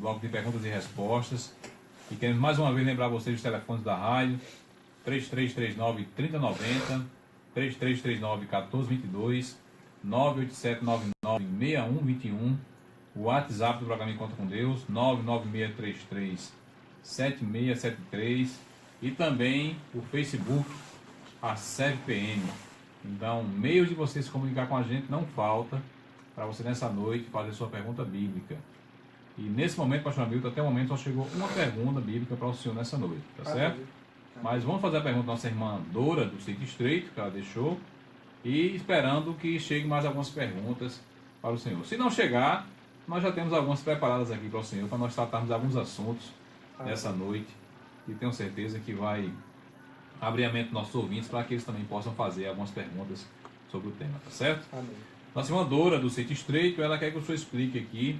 bloco de perguntas e respostas. E queremos mais uma vez lembrar vocês dos telefones da rádio: 3339-3090, 3339-1422, 987996121, o WhatsApp do programa Encontro com Deus, 99633-7673, e também o Facebook, a SEVPM. Então, meios de você se comunicar com a gente não falta para você nessa noite fazer sua pergunta bíblica. E nesse momento, pastor Hamilton, até o momento só chegou uma pergunta bíblica para o senhor nessa noite, tá certo? Mas vamos fazer a pergunta da nossa irmã Dora, do Sítio Estreito, que ela deixou, e esperando que chegue mais algumas perguntas para o senhor. Se não chegar, nós já temos algumas preparadas aqui para o senhor, para nós tratarmos alguns assuntos nessa noite, e tenho certeza que vai abrir a mente dos nossos ouvintes para que eles também possam fazer algumas perguntas sobre o tema, tá certo? Amém. Nossa irmã Dora, do Sítio Estreito, ela quer que o senhor explique aqui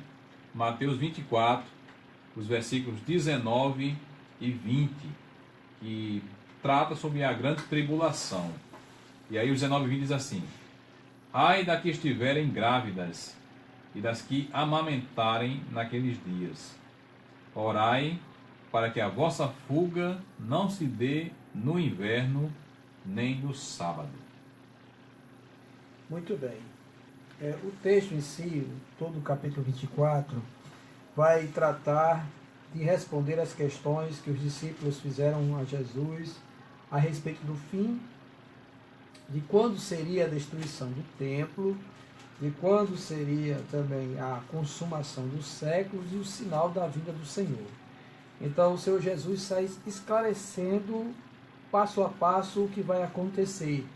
Mateus 24, os versículos 19 e 20, que trata sobre a grande tribulação. E aí o 19 e 20 diz assim: ai das que estiverem grávidas e das que amamentarem naqueles dias. Orai para que a vossa fuga não se dê no inverno nem no sábado. Muito bem. O texto em si, todo o capítulo 24, vai tratar de responder as questões que os discípulos fizeram a Jesus a respeito do fim, de quando seria a destruição do templo, de quando seria também a consumação dos séculos e o sinal da vinda do Senhor. Então o Senhor Jesus sai esclarecendo passo a passo o que vai acontecer.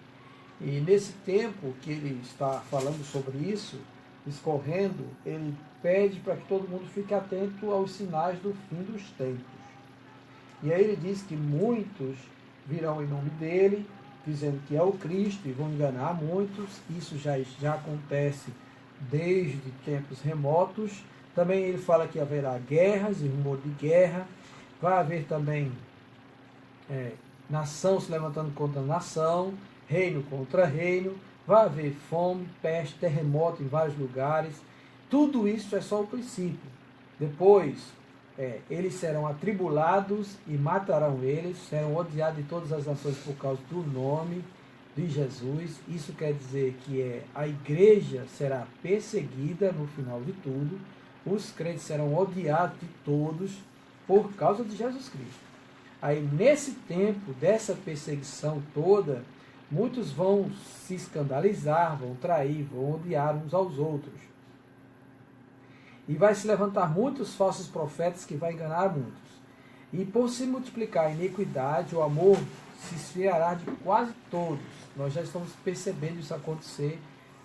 E nesse tempo que ele está falando sobre isso, discorrendo, ele pede para que todo mundo fique atento aos sinais do fim dos tempos. E aí ele diz que muitos virão em nome dele, dizendo que é o Cristo, e vão enganar muitos. Isso já acontece desde tempos remotos. Também ele fala que haverá guerras e rumor de guerra. Vai haver também nação se levantando contra nação, reino contra reino. Vai haver fome, peste, terremoto em vários lugares. Tudo isso é só o princípio. Depois, eles serão atribulados e matarão eles, serão odiados de todas as nações por causa do nome de Jesus. Isso quer dizer que a igreja será perseguida no final de tudo. Os crentes serão odiados de todos por causa de Jesus Cristo. Aí, nesse tempo dessa perseguição toda, muitos vão se escandalizar, vão trair, vão odiar uns aos outros. E vai se levantar muitos falsos profetas que vão enganar muitos. E por se multiplicar a iniquidade, o amor se esfriará de quase todos. Nós já estamos percebendo isso acontecer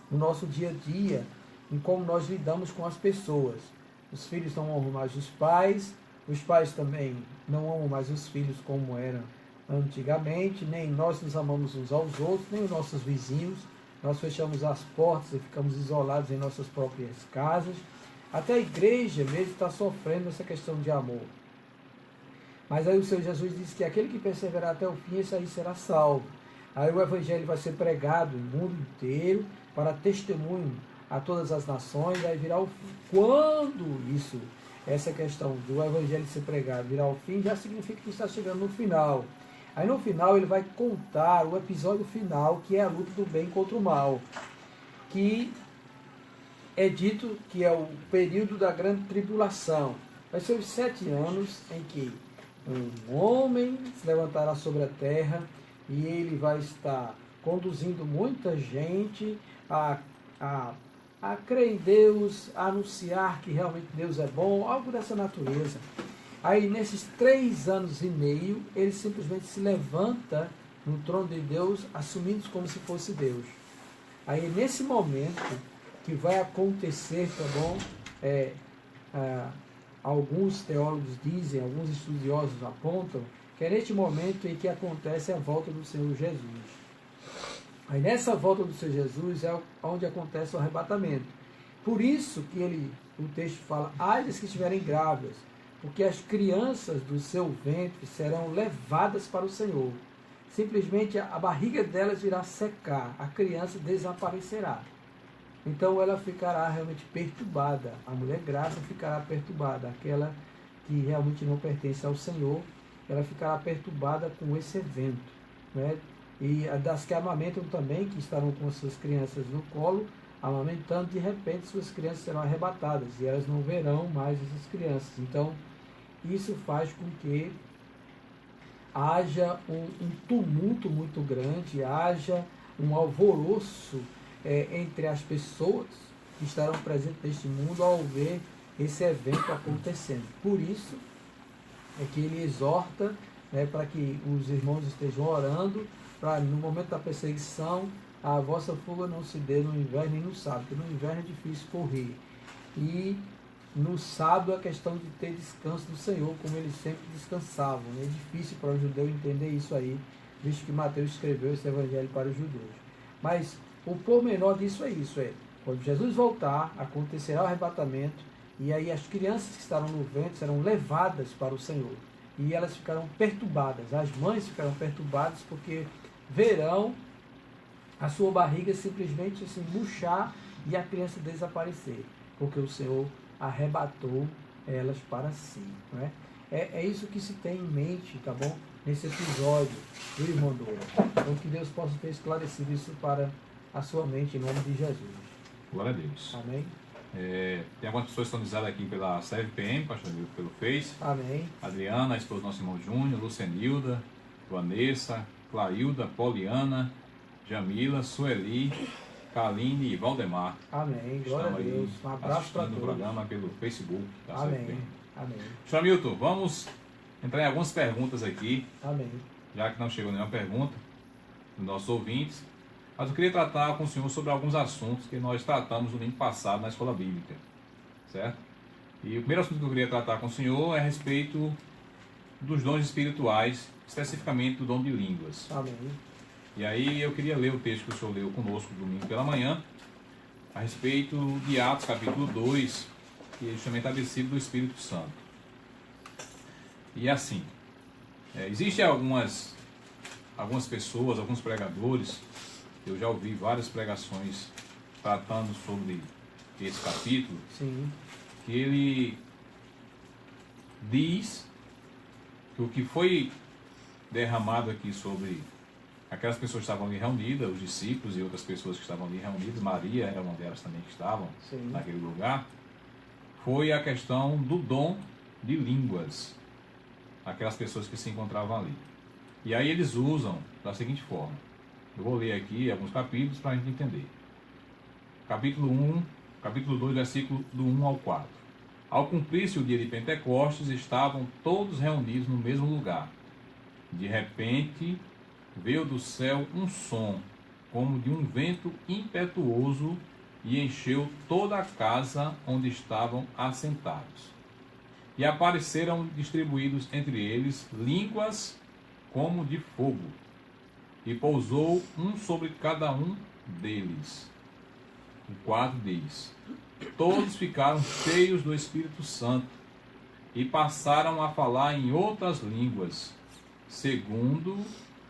no nosso dia a dia, em como nós lidamos com as pessoas. Os filhos não amam mais os pais também não amam mais os filhos como eram antigamente, nem nós nos amamos uns aos outros, nem os nossos vizinhos. Nós fechamos as portas e ficamos isolados em nossas próprias casas. Até a igreja mesmo está sofrendo essa questão de amor. Mas aí o Senhor Jesus disse que aquele que perseverar até o fim, esse aí será salvo. Aí o Evangelho vai ser pregado no mundo inteiro para testemunho a todas as nações. Aí virá o fim. Quando essa questão do Evangelho ser pregado virar o fim, já significa que está chegando no final. Aí no final ele vai contar o episódio final, que é a luta do bem contra o mal, que é dito que é o período da grande tribulação. Vai ser os 7 anos em que um homem se levantará sobre a terra e ele vai estar conduzindo muita gente a crer em Deus, a anunciar que realmente Deus é bom, algo dessa natureza. Aí, nesses 3 anos e meio, ele simplesmente se levanta no trono de Deus, assumindo como se fosse Deus. Aí, nesse momento que vai acontecer, tá bom? Alguns teólogos dizem, alguns estudiosos apontam, que é neste momento em que acontece a volta do Senhor Jesus. Aí, nessa volta do Senhor Jesus é onde acontece o arrebatamento. Por isso que o texto fala, ai das que estiverem grávidas, porque as crianças do seu ventre serão levadas para o Senhor. Simplesmente a barriga delas irá secar, a criança desaparecerá. Então ela ficará realmente perturbada. A mulher grávida ficará perturbada. Aquela que realmente não pertence ao Senhor, ela ficará perturbada com esse evento. Né? E das que amamentam também, que estarão com suas crianças no colo, amamentando, de repente suas crianças serão arrebatadas e elas não verão mais essas crianças. Então, isso faz com que haja um tumulto muito grande, haja um alvoroço entre as pessoas que estarão presentes neste mundo ao ver esse evento acontecendo. Por isso é que ele exorta, né, para que os irmãos estejam orando, para no momento da perseguição a vossa fuga não se dê no inverno nem no sábado, porque no inverno é difícil correr. E no sábado a questão de ter descanso do Senhor, como eles sempre descansavam. É difícil para o judeu entender isso aí, visto que Mateus escreveu esse evangelho para os judeus. Mas o pormenor disso é isso, quando Jesus voltar, acontecerá o arrebatamento, e aí as crianças que estarão no ventre serão levadas para o Senhor. E elas ficarão perturbadas, as mães ficarão perturbadas, porque verão a sua barriga simplesmente assim murchar e a criança desaparecer, porque o Senhor arrebatou elas para si. Não é? É isso que se tem em mente, tá bom? Nesse episódio do irmão Doura. Então que Deus possa ter esclarecido isso para a sua mente, em nome de Jesus. Glória a Deus. Amém. Tem algumas pessoas sintonizadas aqui pela CFPM, pastor Nildo, pelo Face. Amém. Adriana, a esposa do nosso irmão Júnior, Lucenilda, Vanessa, Clailda, Poliana, Jamila, Sueli, Kaline e Valdemar. Amém. Glória a Deus. Um abraço para todos. O programa pelo Facebook da Amém. CFPM. Amém. Pastor Milton, vamos entrar em algumas perguntas aqui. Amém. Já que não chegou nenhuma pergunta dos nossos ouvintes. Mas eu queria tratar com o senhor sobre alguns assuntos que nós tratamos no domingo passado na escola bíblica, certo? E o primeiro assunto que eu queria tratar com o senhor é a respeito dos dons espirituais, especificamente do dom de línguas. Amém. E aí eu queria ler o texto que o senhor leu conosco domingo pela manhã, a respeito de Atos capítulo 2, que é justamente a descida do Espírito Santo. E assim, existem algumas pessoas, alguns pregadores. Eu já ouvi várias pregações tratando sobre esse capítulo. Sim. Que ele diz que o que foi derramado aqui sobre aquelas pessoas que estavam ali reunidas, os discípulos e outras pessoas que estavam ali reunidas, Maria era uma delas também que estavam Sim. naquele lugar, foi a questão do dom de línguas, aquelas pessoas que se encontravam ali. E aí eles usam da seguinte forma. Eu vou ler aqui alguns capítulos para a gente entender. Capítulo 2, versículo do 1 ao 4. Ao cumprir-se o dia de Pentecostes, estavam todos reunidos no mesmo lugar. De repente, veio do céu um som, como de um vento impetuoso, e encheu toda a casa onde estavam assentados. E apareceram distribuídos entre eles línguas como de fogo, e pousou um sobre cada um deles. O 4 diz: todos ficaram cheios do Espírito Santo e passaram a falar em outras línguas, segundo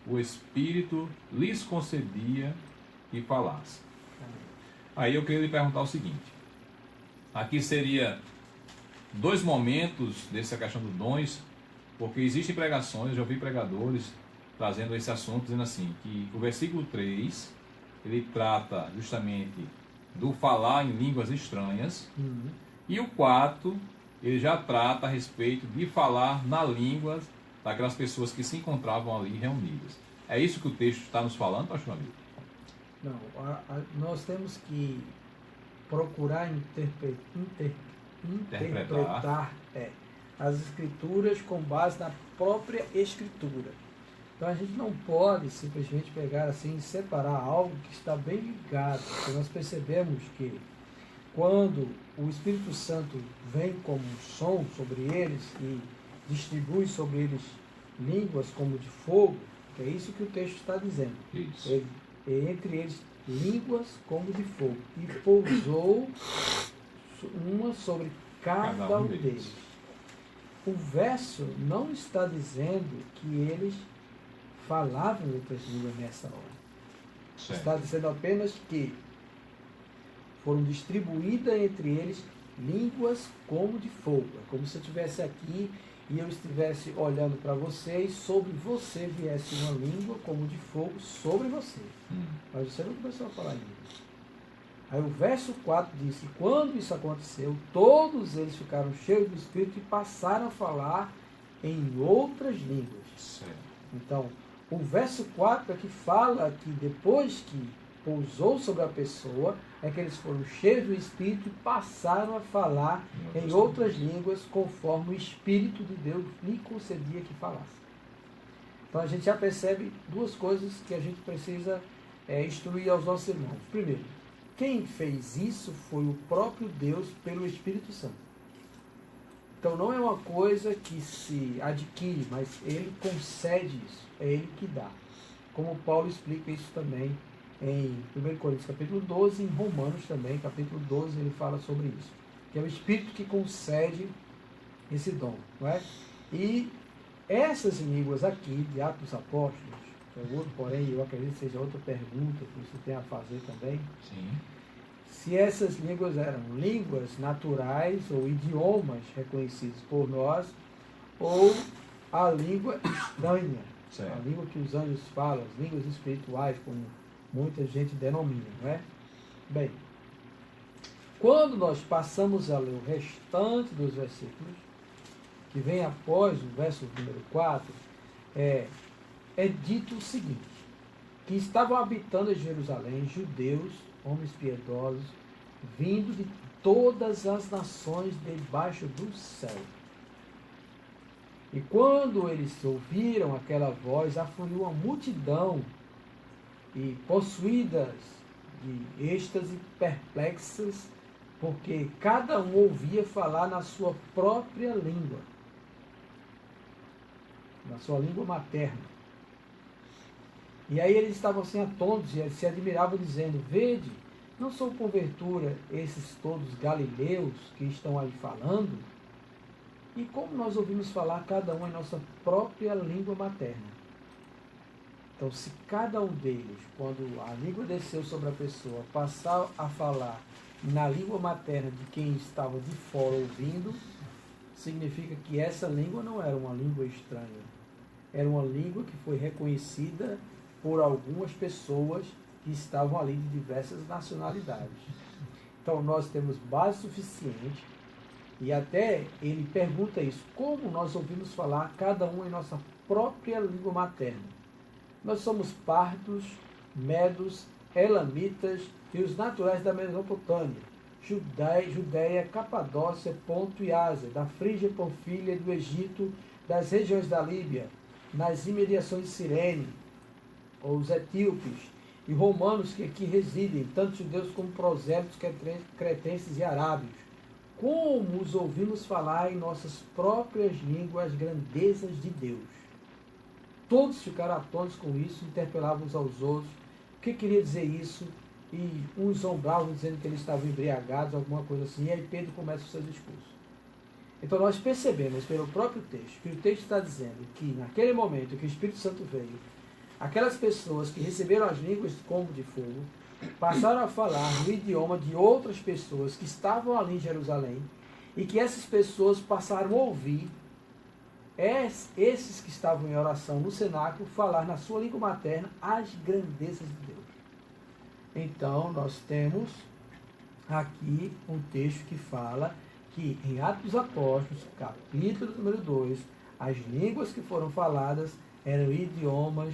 o Espírito lhes concedia que falassem. Aí eu queria lhe perguntar o seguinte: aqui seria dois momentos dessa questão dos dons, porque existem pregações, eu já ouvi pregadores trazendo esse assunto, dizendo assim, que o versículo 3, ele trata justamente do falar em línguas estranhas, e o 4, ele já trata a respeito de falar na língua daquelas pessoas que se encontravam ali reunidas. É isso que o texto está nos falando, pastor amigo? Não, nós temos que procurar interpretar as escrituras com base na própria escritura. Então a gente não pode simplesmente pegar assim e separar algo que está bem ligado, porque nós percebemos que quando o Espírito Santo vem como um som sobre eles e distribui sobre eles línguas como de fogo, que é isso que o texto está dizendo. Isso. Entre eles línguas como de fogo, e pousou uma sobre cada um deles. O verso não está dizendo que eles falavam outras línguas nessa hora. Certo. Está dizendo apenas que foram distribuídas entre eles línguas como de fogo. É como se eu estivesse aqui e eu estivesse olhando para você e sobre você viesse uma língua como de fogo sobre você. Mas você não começou a falar línguas. Aí o verso 4 diz que quando isso aconteceu, todos eles ficaram cheios do Espírito e passaram a falar em outras línguas. Certo. Então, o verso 4 é que fala que depois que pousou sobre a pessoa, é que eles foram cheios do Espírito e passaram a falar em outras línguas, conforme o Espírito de Deus lhe concedia que falasse. Então a gente já percebe duas coisas que a gente precisa instruir aos nossos irmãos. Primeiro, quem fez isso foi o próprio Deus pelo Espírito Santo. Então não é uma coisa que se adquire, mas ele concede isso, é ele que dá. Como Paulo explica isso também em 1 Coríntios capítulo 12, em Romanos também, capítulo 12, ele fala sobre isso. Que é o Espírito que concede esse dom. Não é? E essas línguas aqui, de Atos dos Apóstolos, porém eu acredito que seja outra pergunta que você tem a fazer também. Sim. Se essas línguas eram línguas naturais ou idiomas reconhecidos por nós, ou a língua estranha, Certo. a língua que os anjos falam, as línguas espirituais, como muita gente denomina, não é? Bem, quando nós passamos a ler o restante dos versículos, que vem após o verso número 4, é dito o seguinte, que estavam habitando em Jerusalém judeus, homens piedosos, vindo de todas as nações debaixo do céu. E quando eles ouviram aquela voz, afluiu uma multidão, e possuídas de êxtase perplexas, porque cada um ouvia falar na sua própria língua, na sua língua materna. E aí eles estavam assim atônitos e se admiravam, dizendo: vede, não são porventura esses todos galileus que estão aí falando? E como nós ouvimos falar cada um em nossa própria língua materna? Então, se cada um deles, quando a língua desceu sobre a pessoa, passar a falar na língua materna de quem estava de fora ouvindo, significa que essa língua não era uma língua estranha. Era uma língua que foi reconhecida por algumas pessoas que estavam ali de diversas nacionalidades. Então, nós temos base suficiente, e até ele pergunta isso, como nós ouvimos falar cada um em nossa própria língua materna? Nós somos partos, medos, elamitas e os naturais da Mesopotâmia, Judéia, Capadócia, Ponto e Ásia, da Frígia, Panfilha, do Egito, das regiões da Líbia, nas imediações de Cirene, os etíopes e romanos que aqui residem, tanto judeus como prosélitos, cretenses e arábios. Como os ouvimos falar em nossas próprias línguas as grandezas de Deus. Todos ficaram atônitos com isso, interpelavam uns aos outros. O que queria dizer isso? E uns zombavam dizendo que eles estavam embriagados, alguma coisa assim. E aí Pedro começa o seu discurso. Então nós percebemos pelo próprio texto, que o texto está dizendo que naquele momento que o Espírito Santo veio, aquelas pessoas que receberam as línguas como de fogo, passaram a falar no idioma de outras pessoas que estavam ali em Jerusalém, e que essas pessoas passaram a ouvir esses que estavam em oração no cenáculo falar na sua língua materna as grandezas de Deus. Então nós temos aqui um texto que fala que em Atos dos Apóstolos, capítulo número 2, as línguas que foram faladas eram idiomas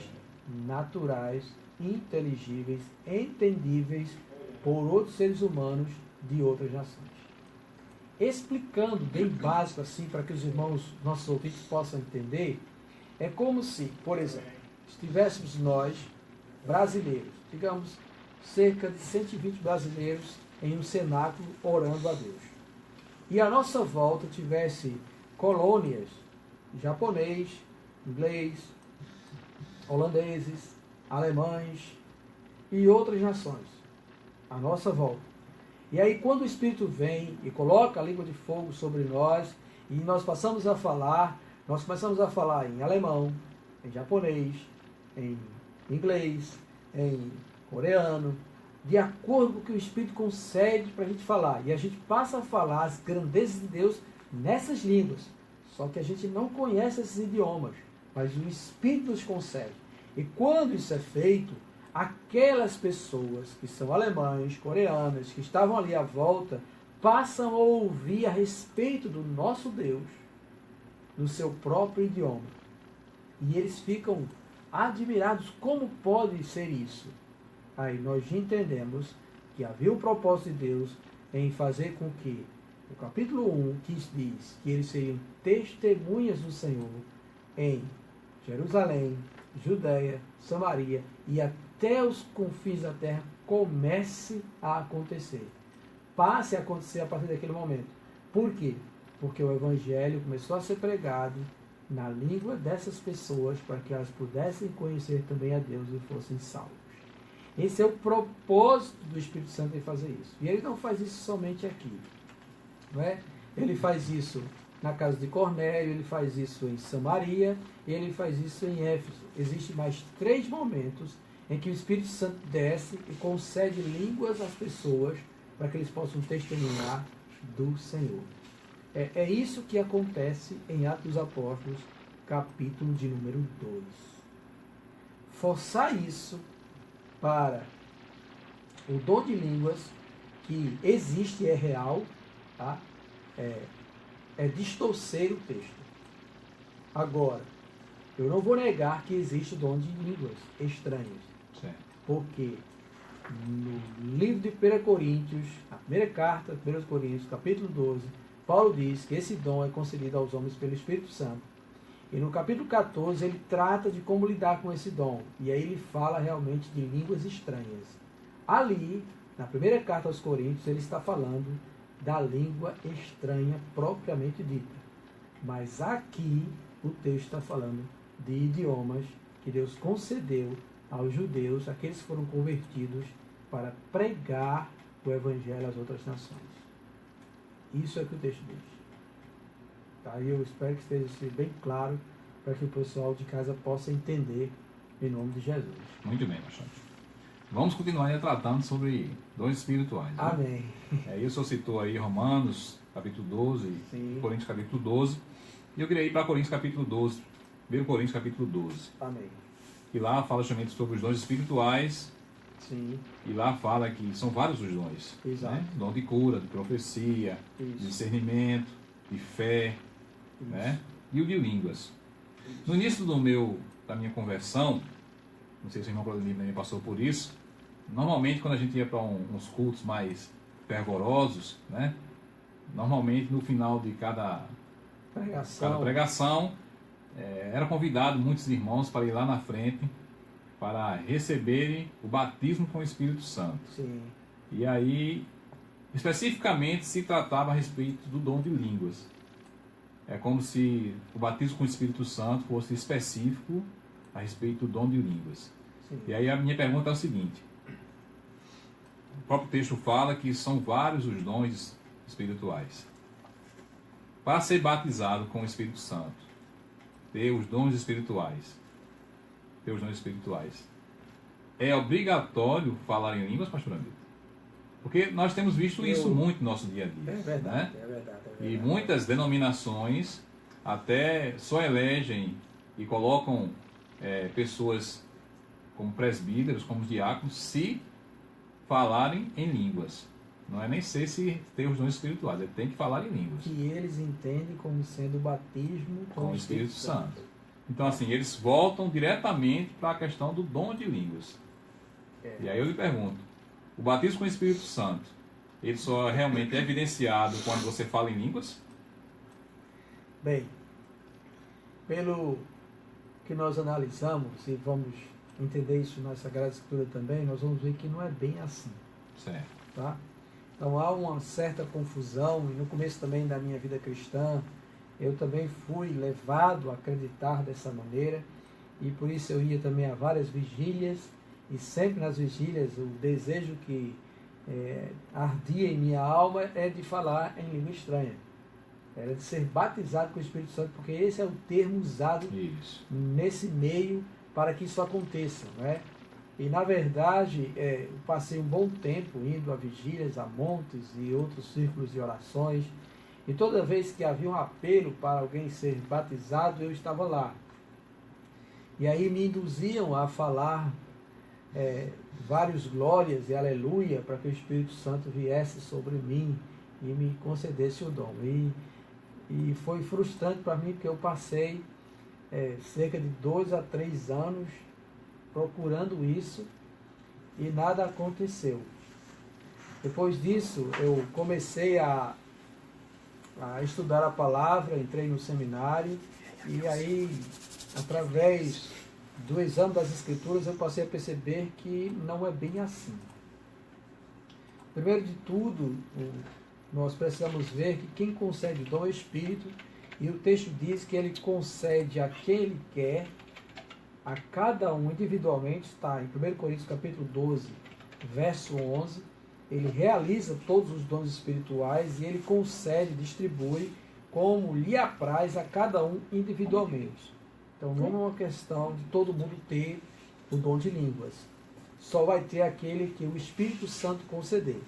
naturais, inteligíveis, entendíveis por outros seres humanos de outras nações. Explicando bem básico assim, para que os irmãos, nossos ouvintes possam entender, é como se, por exemplo, estivéssemos nós, brasileiros, digamos, cerca de 120 brasileiros em um cenáculo orando a Deus. E à nossa volta tivesse colônias, japonês, inglês, holandeses, alemães e outras nações à nossa volta. E aí quando o Espírito vem e coloca a língua de fogo sobre nós e nós passamos a falar, nós começamos a falar em alemão, em japonês, em inglês, em coreano, de acordo com o que o Espírito concede para a gente falar. E a gente passa a falar as grandezas de Deus nessas línguas. Só que a gente não conhece esses idiomas, mas o Espírito nos concede. E quando isso é feito, aquelas pessoas que são alemães, coreanas, que estavam ali à volta, passam a ouvir a respeito do nosso Deus no seu próprio idioma. E eles ficam admirados. Como pode ser isso? Aí nós entendemos que havia o propósito de Deus em fazer com que o capítulo 1, que diz que eles seriam testemunhas do Senhor em Jerusalém, Judeia, Samaria e até os confins da terra, comece a acontecer. Passe a acontecer a partir daquele momento. Por quê? Porque o Evangelho começou a ser pregado na língua dessas pessoas para que elas pudessem conhecer também a Deus e fossem salvos. Esse é o propósito do Espírito Santo em fazer isso. E ele não faz isso somente aqui. Não é? Ele faz isso na casa de Cornélio, ele faz isso em Samaria, e ele faz isso em Éfeso. Existem mais 3 momentos em que o Espírito Santo desce e concede línguas às pessoas para que eles possam testemunhar do Senhor. É isso que acontece em Atos dos Apóstolos, capítulo de número 2. Forçar isso para o dom de línguas, que existe e é real, tá? É distorcer o texto. Agora, eu não vou negar que existe o dom de línguas estranhas. Certo. Porque no livro de 1 Coríntios, a primeira carta de 1 Coríntios, capítulo 12, Paulo diz que esse dom é concedido aos homens pelo Espírito Santo. E no capítulo 14 ele trata de como lidar com esse dom. E aí ele fala realmente de línguas estranhas. Ali, na primeira carta aos Coríntios, ele está falando da língua estranha propriamente dita. Mas aqui o texto está falando de idiomas que Deus concedeu aos judeus, aqueles que foram convertidos, para pregar o Evangelho às outras nações. Isso é o que o texto diz. Tá? E eu espero que esteja bem claro para que o pessoal de casa possa entender em nome de Jesus. Muito bem, pastor. Vamos continuar aí tratando sobre dons espirituais. Né? Amém. Aí o senhor citou aí Romanos, capítulo 12, Sim. Coríntios, capítulo 12. E eu queria ir para Coríntios, capítulo 12. 1 Coríntios, capítulo 12. Amém. E lá fala justamente sobre os dons espirituais. Sim. E lá fala que são vários os dons. Exato. Né? Dom de cura, de profecia, Isso. de discernimento, de fé, Isso. né? E o de línguas. No início da minha conversão, não sei se o irmão Claudemir também passou por isso, normalmente quando a gente ia para uns cultos mais fervorosos, né? Normalmente no final de cada pregação era convidado muitos irmãos para ir lá na frente para receberem o batismo com o Espírito Santo. Sim. E aí, especificamente, se tratava a respeito do dom de línguas. É como se o batismo com o Espírito Santo fosse específico a respeito do dom de línguas. Sim. E aí a minha pergunta é o seguinte: o próprio texto fala que são vários os dons espirituais. Para ser batizado com o Espírito Santo, ter os dons espirituais, é obrigatório falar em línguas, pastor Amigo? Porque nós temos visto isso muito no nosso dia a dia. É verdade, né? é verdade. E muitas denominações até só elegem e colocam pessoas como presbíteros, como diáconos, se falarem em línguas. Não é nem sei se tem os dons espirituais, ele tem que falar em línguas. Que eles entendem como sendo o batismo Com o Espírito Santo. Então, assim, eles voltam diretamente para a questão do dom de línguas. E aí eu lhe pergunto, o batismo com o Espírito Santo, ele só realmente é evidenciado quando você fala em línguas? Bem, pelo que nós analisamos, e vamos entender isso na Sagrada Escritura também, nós vamos ver que não é bem assim. Certo. Tá? Então há uma certa confusão, e no começo também da minha vida cristã, eu também fui levado a acreditar dessa maneira, e por isso eu ia também a várias vigílias, e sempre nas vigílias o desejo que ardia em minha alma é de falar em língua estranha. Era de ser batizado com o Espírito Santo, porque esse é o termo usado Isso. nesse meio para que isso aconteça. Não é? E, na verdade, eu passei um bom tempo indo a vigílias, a montes e outros círculos de orações. E toda vez que havia um apelo para alguém ser batizado, eu estava lá. E aí me induziam a falar vários glórias e aleluia para que o Espírito Santo viesse sobre mim e me concedesse o dom. E foi frustrante para mim, porque eu passei cerca de 2 a 3 anos procurando isso e nada aconteceu. Depois disso, eu comecei a estudar a palavra, entrei no seminário e aí, através do exame das Escrituras, eu passei a perceber que não é bem assim. Primeiro de tudo, nós precisamos ver que quem concede o dom é o Espírito, e o texto diz que ele concede a quem ele quer, a cada um individualmente. Está em 1 Coríntios capítulo 12, verso 11, ele realiza todos os dons espirituais e ele concede, distribui como lhe apraz a cada um individualmente. Então não é uma questão de todo mundo ter o dom de línguas. Só vai ter aquele que o Espírito Santo conceder.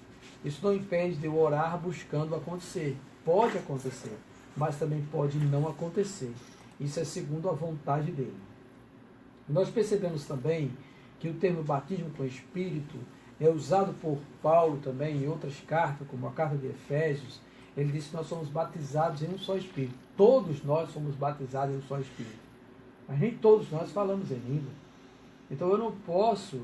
Isso não impede de eu orar buscando acontecer. Pode acontecer, mas também pode não acontecer. Isso é segundo a vontade dele. Nós percebemos também que o termo batismo com o Espírito é usado por Paulo também em outras cartas, como a carta de Efésios. Ele disse que nós somos batizados em um só Espírito. Todos nós somos batizados em um só Espírito. Mas nem todos nós falamos em língua. Então eu não posso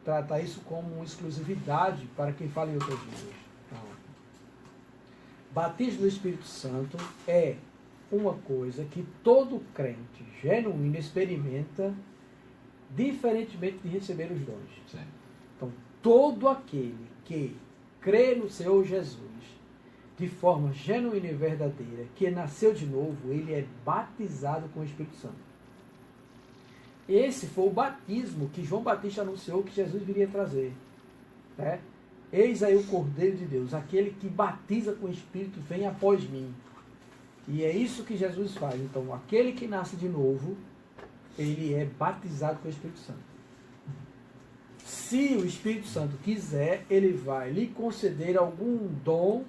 tratar isso como uma exclusividade para quem fala em outras línguas. Não. Batismo do Espírito Santo é uma coisa que todo crente genuíno experimenta, diferentemente de receber os dons. Sim. Então, todo aquele que crê no Senhor Jesus de forma genuína e verdadeira, que nasceu de novo, ele é batizado com o Espírito Santo. Esse foi o batismo que João Batista anunciou que Jesus viria trazer. Né? Eis aí o Cordeiro de Deus, aquele que batiza com o Espírito, vem após mim. E é isso que Jesus faz. Então, aquele que nasce de novo, ele é batizado com o Espírito Santo. Se o Espírito Santo quiser, ele vai lhe conceder algum dom,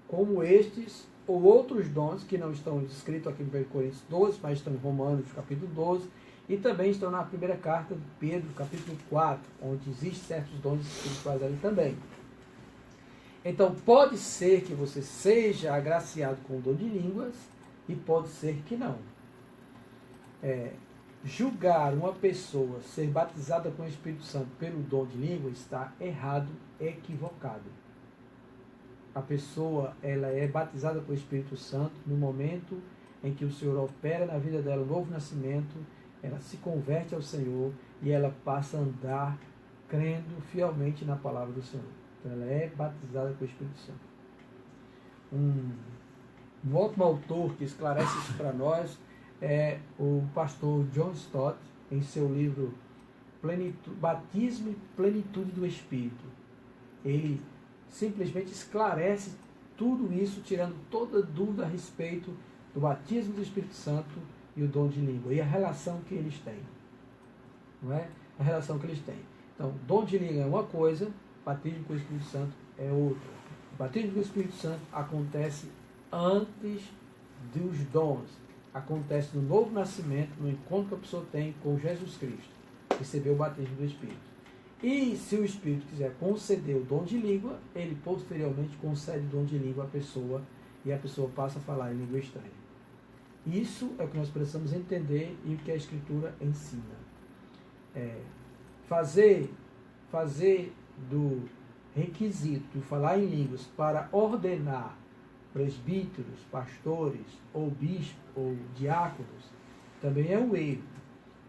como estes, ou outros dons que não estão escritos aqui em 1 Coríntios 12, mas estão em Romanos, capítulo 12, e também estão na primeira carta de Pedro, capítulo 4, onde existem certos dons espirituais ali também. Então, pode ser que você seja agraciado com o dom de línguas, e pode ser que não. Julgar uma pessoa ser batizada com o Espírito Santo pelo dom de língua está errado, equivocado. A pessoa ela é batizada com o Espírito Santo no momento em que o Senhor opera na vida dela o novo nascimento, ela se converte ao Senhor e ela passa a andar crendo fielmente na palavra do Senhor. Então ela é batizada com o Espírito Santo. Um ótimo autor que esclarece isso para nós é o pastor John Stott, em seu livro Batismo e Plenitude do Espírito. Ele simplesmente esclarece tudo isso, tirando toda dúvida a respeito do batismo do Espírito Santo e o dom de língua, e a relação que eles têm. Não é? A relação que eles têm. Então, dom de língua é uma coisa, batismo com o Espírito Santo é outra. O batismo com o Espírito Santo acontece antes dos dons. Acontece no novo nascimento, no encontro que a pessoa tem com Jesus Cristo. Receber o batismo do Espírito. E se o Espírito quiser conceder o dom de língua, ele posteriormente concede o dom de língua à pessoa e a pessoa passa a falar em língua estranha. Isso é o que nós precisamos entender e o que a Escritura ensina. Fazer do requisito de falar em línguas para ordenar presbíteros, pastores, ou bispos, ou diáconos, também é um erro.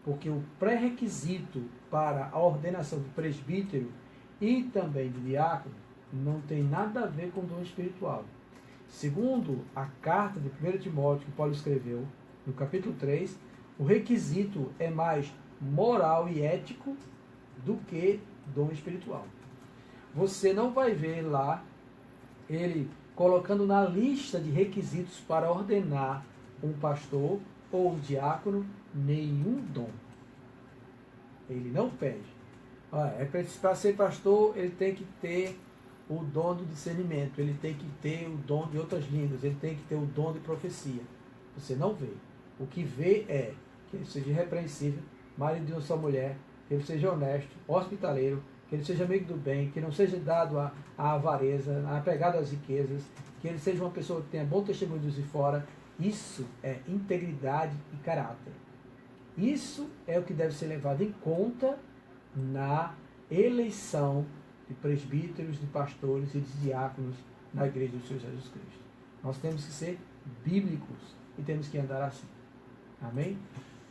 Porque o pré-requisito para a ordenação do presbítero e também do diácono não tem nada a ver com o dom espiritual. Segundo a carta de 1 Timóteo que Paulo escreveu, no capítulo 3, o requisito é mais moral e ético do que dom espiritual. Você não vai ver lá ele colocando na lista de requisitos para ordenar um pastor ou um diácono nenhum dom. Ele não pede. Para ser pastor, ele tem que ter o dom do discernimento, ele tem que ter o dom de outras línguas, ele tem que ter o dom de profecia. Você não vê. O que vê é que ele seja irrepreensível, marido de uma só mulher, que ele seja honesto, hospitaleiro, que ele seja amigo do bem, que não seja dado à avareza, apegado às riquezas, que ele seja uma pessoa que tenha bom testemunho de fora. Isso é integridade e caráter. Isso é o que deve ser levado em conta na eleição de presbíteros, de pastores e de diáconos na igreja do Senhor Jesus Cristo. Nós temos que ser bíblicos e temos que andar assim. Amém?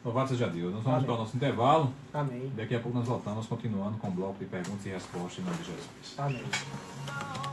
Louvado seja Deus. Nós vamos Amém. para o nosso intervalo. Amém. Daqui a pouco nós voltamos, continuando com o bloco de perguntas e respostas em nome de Jesus. Amém.